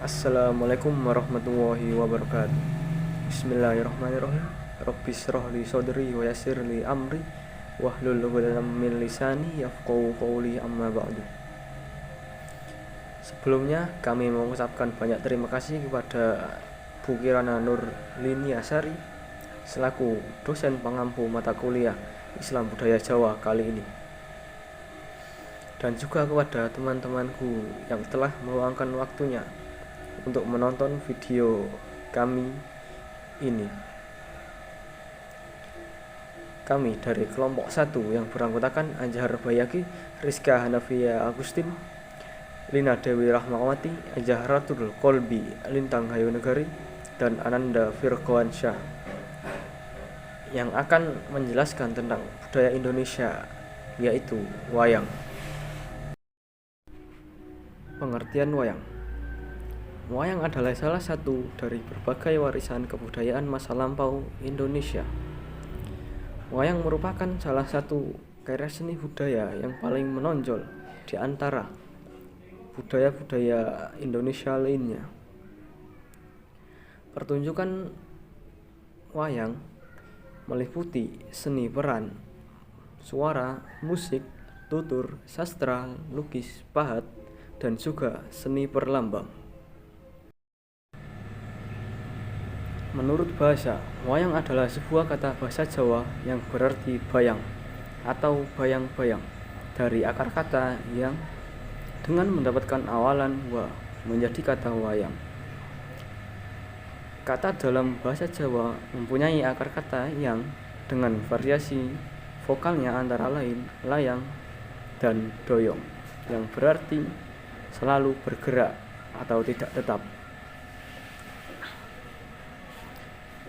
Assalamualaikum warahmatullahi wabarakatuh. Bismillahirrahmanirrahim. Rabbi shrah li sadri wa yassir li amri wahlul 'uqdatam min lisani yafqahu qawli amma ba'du. Sebelumnya kami mengucapkan banyak terima kasih kepada Bu Kirana Nur Liniasari selaku dosen pengampu mata kuliah Islam Budaya Jawa kali ini. Dan juga kepada teman-temanku yang telah meluangkan waktunya untuk menonton video kami ini. Kami dari kelompok 1 yang beranggotakan Anjahar Bayaki, Rizka Hanafia Agustin, Lina Dewi Rahmawati, Anjahratul Kolbi Lintang Hayunegari, dan Ananda Firgoansyah yang akan menjelaskan tentang budaya Indonesia, yaitu wayang. Pengertian wayang. Wayang adalah salah satu dari berbagai warisan kebudayaan masa lampau Indonesia. Wayang merupakan salah satu karya seni budaya yang paling menonjol di antara budaya-budaya Indonesia lainnya. Pertunjukan wayang meliputi seni peran, suara, musik, tutur, sastra, lukis, pahat, dan juga seni perlambang. Menurut bahasa, wayang adalah sebuah kata bahasa Jawa yang berarti bayang atau bayang-bayang, dari akar kata yang dengan mendapatkan awalan wa menjadi kata wayang. Kata dalam bahasa Jawa mempunyai akar kata yang dengan variasi vokalnya antara lain layang dan doyong, yang berarti selalu bergerak atau tidak tetap.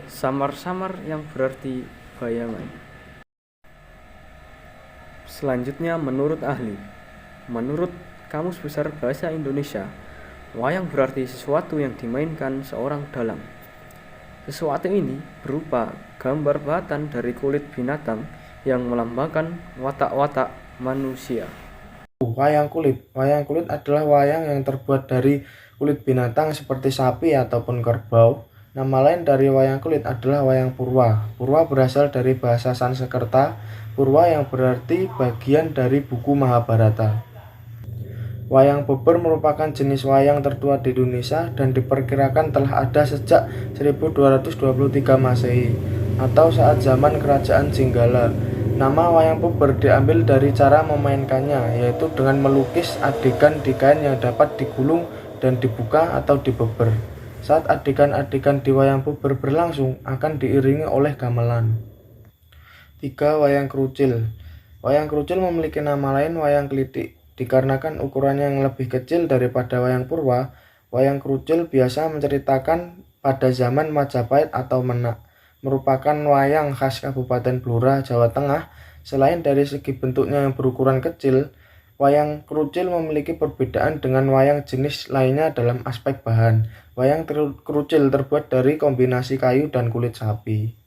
Samar-samar yang berarti bayangan. Selanjutnya menurut ahli. Menurut Kamus Besar Bahasa Indonesia, wayang berarti sesuatu yang dimainkan seorang dalang. Sesuatu ini berupa gambar buatan dari kulit binatang yang melambangkan watak-watak manusia. Wayang kulit. Wayang kulit adalah wayang yang terbuat dari kulit binatang seperti sapi ataupun kerbau. Nama lain dari wayang kulit adalah wayang purwa. Purwa berasal dari bahasa Sanskerta, purwa yang berarti bagian dari buku Mahabharata. Wayang beber merupakan jenis wayang tertua di Indonesia dan diperkirakan telah ada sejak 1223 Masehi atau saat zaman Kerajaan Jenggala. Nama wayang beber diambil dari cara memainkannya, yaitu dengan melukis adegan di kain yang dapat digulung dan dibuka atau dibeber. Saat adegan-adegan di wayang beber berlangsung akan diiringi oleh gamelan. 3. Wayang kerucil. Wayang kerucil memiliki nama lain wayang klitik. Dikarenakan ukurannya yang lebih kecil daripada wayang purwa, wayang kerucil biasa menceritakan pada zaman Majapahit atau Menak. Merupakan wayang khas Kabupaten Blora, Jawa Tengah. Selain dari segi bentuknya yang berukuran kecil, wayang kerucil memiliki perbedaan dengan wayang jenis lainnya dalam aspek bahan. Wayang kerucil terbuat dari kombinasi kayu dan kulit sapi.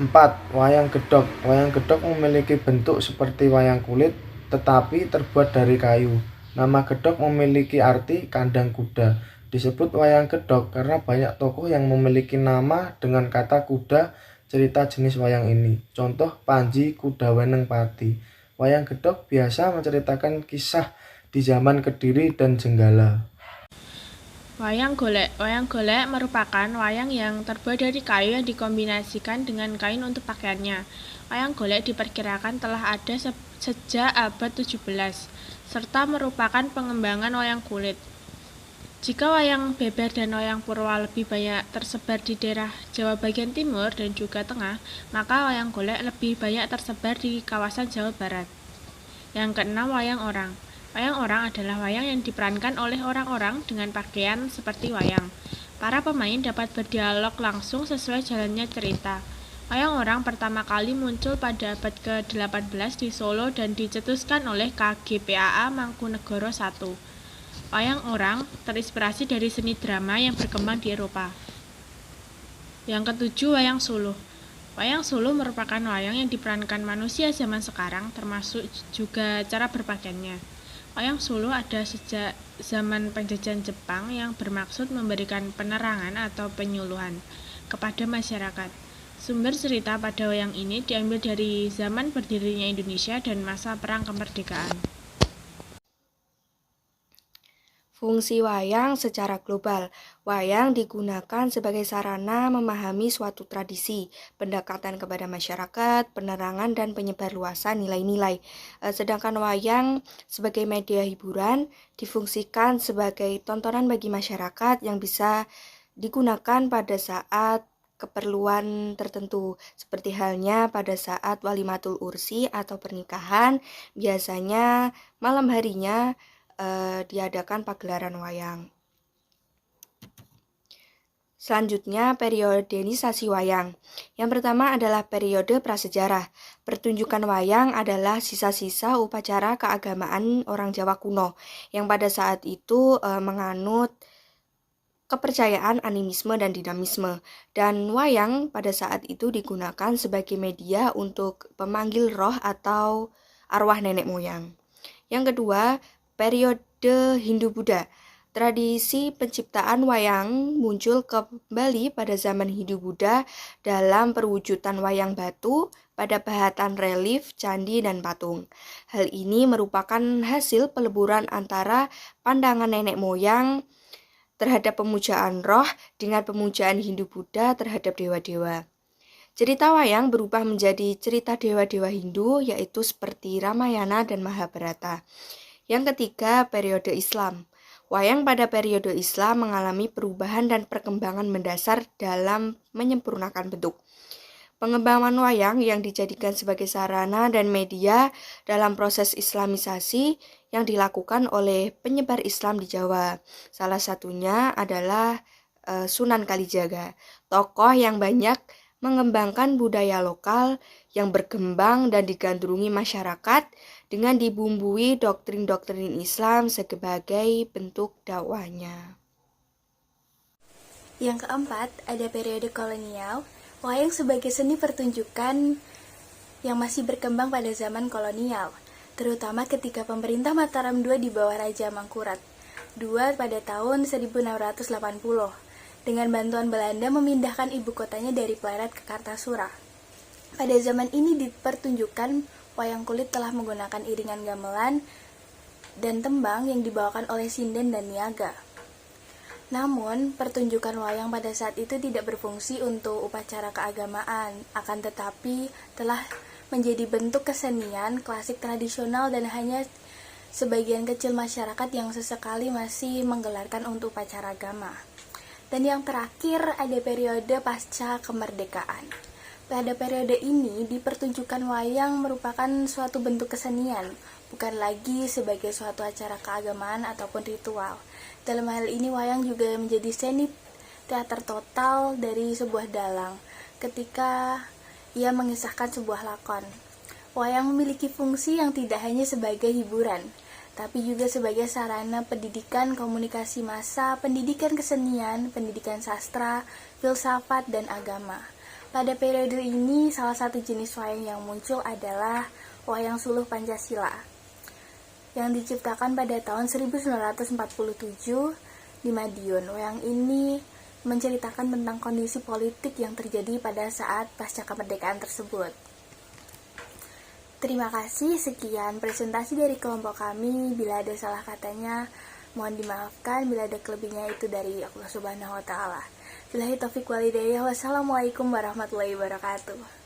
4. Wayang gedhog. Wayang gedhog memiliki bentuk seperti wayang kulit, tetapi terbuat dari kayu. Nama gedhog memiliki arti kandang kuda. Disebut wayang gedhog karena banyak tokoh yang memiliki nama dengan kata kuda cerita jenis wayang ini. Contoh Panji Kudaweneng Pati. Wayang gedhog biasa menceritakan kisah di zaman Kediri dan Jenggala. Wayang golek. Wayang golek merupakan wayang yang terbuat dari kayu yang dikombinasikan dengan kain untuk pakaiannya. Wayang golek diperkirakan telah ada sejak abad 17, serta merupakan pengembangan wayang kulit. Jika wayang beber dan wayang purwa lebih banyak tersebar di daerah Jawa bagian timur dan juga tengah, maka wayang golek lebih banyak tersebar di kawasan Jawa Barat. Yang keenam, wayang orang. Wayang orang adalah wayang yang diperankan oleh orang-orang dengan pakaian seperti wayang. Para pemain dapat berdialog langsung sesuai jalannya cerita. Wayang orang pertama kali muncul pada abad ke-18 di Solo dan dicetuskan oleh KGPAA Mangkunegoro I. Wayang orang terinspirasi dari seni drama yang berkembang di Eropa. Yang ketujuh, wayang suluh. Wayang suluh merupakan wayang yang diperankan manusia zaman sekarang, termasuk juga cara berpakaiannya. Wayang Solo ada sejak zaman penjajahan Jepang yang bermaksud memberikan penerangan atau penyuluhan kepada masyarakat. Sumber cerita pada wayang ini diambil dari zaman berdirinya Indonesia dan masa perang kemerdekaan. Fungsi wayang secara global. Wayang digunakan sebagai sarana memahami suatu tradisi, pendekatan kepada masyarakat, penerangan, dan penyebarluasan nilai-nilai. Sedangkan wayang sebagai media hiburan difungsikan sebagai tontonan bagi masyarakat yang bisa digunakan pada saat keperluan tertentu, seperti halnya pada saat walimatul ursi atau pernikahan, biasanya malam harinya diadakan pagelaran wayang. Selanjutnya, periodenisasi wayang. Yang pertama adalah periode prasejarah. Pertunjukan wayang adalah sisa-sisa upacara keagamaan orang Jawa kuno yang pada saat itu menganut kepercayaan animisme dan dinamisme. Dan wayang pada saat itu digunakan sebagai media untuk pemanggil roh atau arwah nenek moyang. Yang kedua, periode Hindu-Buddha. Tradisi penciptaan wayang muncul kembali pada zaman Hindu-Buddha dalam perwujudan wayang batu pada pahatan relief, candi, dan patung. Hal ini merupakan hasil peleburan antara pandangan nenek moyang terhadap pemujaan roh dengan pemujaan Hindu-Buddha terhadap dewa-dewa. Cerita wayang berubah menjadi cerita dewa-dewa Hindu, yaitu seperti Ramayana dan Mahabharata. Yang ketiga, periode Islam. Wayang pada periode Islam mengalami perubahan dan perkembangan mendasar dalam menyempurnakan bentuk. Pengembangan wayang yang dijadikan sebagai sarana dan media dalam proses islamisasi yang dilakukan oleh penyebar Islam di Jawa. Salah satunya adalah Sunan Kalijaga, tokoh yang banyak mengembangkan budaya lokal yang berkembang dan digandrungi masyarakat dengan dibumbui doktrin-doktrin Islam sebagai bentuk dakwahnya. Yang keempat, ada periode kolonial. Wayang sebagai seni pertunjukan yang masih berkembang pada zaman kolonial, terutama ketika pemerintah Mataram II di bawah Raja Mangkurat II pada tahun 1680. Dengan bantuan Belanda memindahkan ibu kotanya dari Plered ke Kartasura. Pada zaman ini dipertunjukkan wayang kulit telah menggunakan iringan gamelan dan tembang yang dibawakan oleh sinden dan niaga. Namun, pertunjukan wayang pada saat itu tidak berfungsi untuk upacara keagamaan, akan tetapi telah menjadi bentuk kesenian klasik tradisional dan hanya sebagian kecil masyarakat yang sesekali masih menggelarkan untuk upacara agama. Dan yang terakhir ada periode pasca kemerdekaan. Pada periode ini, dipertunjukkan wayang merupakan suatu bentuk kesenian, bukan lagi sebagai suatu acara keagamaan ataupun ritual. Dalam hal ini, wayang juga menjadi seni teater total dari sebuah dalang, ketika ia mengisahkan sebuah lakon. Wayang memiliki fungsi yang tidak hanya sebagai hiburan, tapi juga sebagai sarana pendidikan komunikasi massa, pendidikan kesenian, pendidikan sastra, filsafat, dan agama. Pada periode ini, salah satu jenis wayang yang muncul adalah wayang suluh Pancasila, yang diciptakan pada tahun 1947 di Madiun. Wayang ini menceritakan tentang kondisi politik yang terjadi pada saat pasca kemerdekaan tersebut. Terima kasih, sekian presentasi dari kelompok kami. Bila ada salah katanya, mohon dimaafkan. Bila ada kelebihnya, itu dari Allah Subhanahu wa Ta'ala. Billahi taufiq wal hidayah. Wassalamualaikum warahmatullahi wabarakatuh.